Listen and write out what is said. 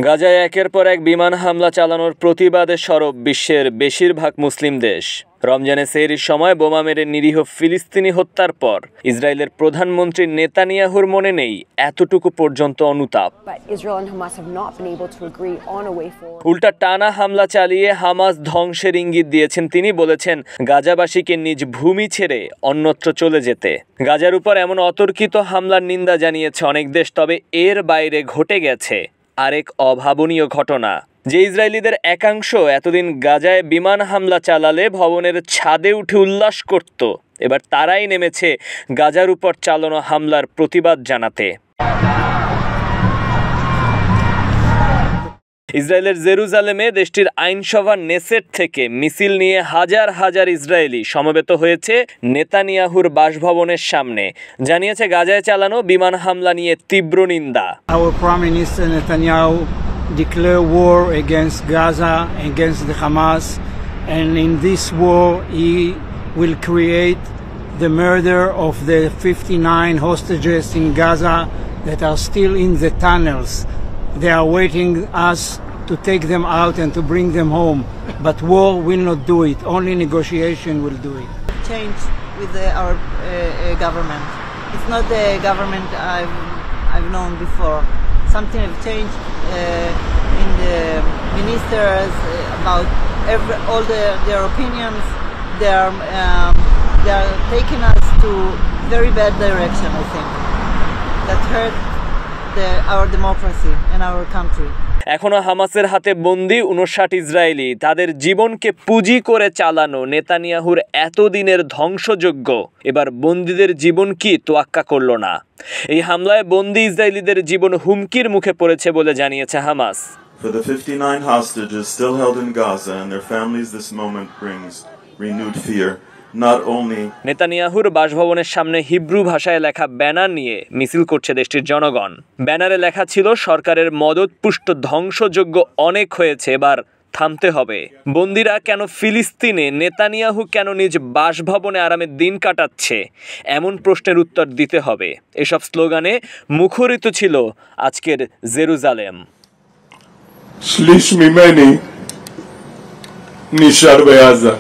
গাজায় একের পর এক বিমান হামলা চালানোর প্রতিবাদে সরব বিশ্বের বেশিরভাগ মুসলিম দেশ। রমজানে সেহরির সময় বোমা মেরে নিরীহ ফিলিস্তিনি হত্যার পর ইসরায়েলের প্রধানমন্ত্রী নেতানিয়াহুর মনে নেই এতটুকু পর্যন্ত অনুতাপ। উল্টা টানা হামলা চালিয়ে হামাস ধ্বংসের ইঙ্গিত দিয়েছেন তিনি। বলেছেন গাজাবাসীকে নিজ ভূমি ছেড়ে অন্যত্র চলে যেতে। গাজার উপর এমন অতর্কিত হামলার নিন্দা জানিয়েছে অনেক দেশ। তবে এর বাইরে ঘটে গেছে আরেক অভাবনীয় ঘটনা, যে ইসরায়েলিদের একাংশ এতদিন গাজায় বিমান হামলা চালালে ভবনের ছাদে উঠে উল্লাস করত, এবার তারাই নেমেছে গাজার উপর চালানো হামলার প্রতিবাদ জানাতে। ইসরায়েলের জেরুজালেমে দেশটির আইনসভা নেসেট থেকে মিছিল নিয়ে হাজার হাজার ইসরায়েলি সমবেত হয়েছে নেতানিয়াহুর বাসভবনের সামনে। জানিয়েছে গাজায় চালানো বিমান হামলা নিয়ে তীব্র নিন্দা। Our Prime Minister Netanyahu declared war against Gaza, against the Hamas, and in this war he will create the murder of the 59 hostages in Gaza that are still in the tunnels. They are waiting us to take them out and to bring them home, but war will not do it. Only negotiation will do it. Change with our government. It's not the government I've known before. Something have changed in the ministers about all their opinions. They are taking us to very bad direction. I think that hurt our democracy and our country. এখনো হামাসের হাতে বন্দী 59 Israeli. তাদের জীবনকে পুঁজি করে চালানো নেতানিয়াহুর এতদিনের ধ্বংসযজ্ঞ এবার বন্দীদের জীবন কি তোয়াক্কা করল না। এই হামলায় বন্দী ইসরায়েলিদের জীবন হুমকির মুখে পড়েছে বলে জানিয়েছে Hamas. For the 59 hostages still held in Gaza and their families, this moment brings renewed fear. নেতানিয়াহুর বাসভবনের সামনে হিব্রু ভাষায় লেখা ব্যানার নিয়ে মিছিল করছে দেশটির জনগণ। ব্যানারে লেখা ছিল, সরকারের মদতপুষ্ট ধ্বংসযজ্ঞ অনেক হয়েছে, এবার থামতে হবে। বন্দীরা কেন ফিলিস্তিনে, নেতানিয়াহু কেন নিজ বাসভবনে আরামের দিন কাটাচ্ছে, এমন প্রশ্নের উত্তর দিতে হবে। এসব স্লোগানে মুখরিত ছিল আজকের জেরুজালেম। শ্লিশ মিমানি নিশার বেয়াজা।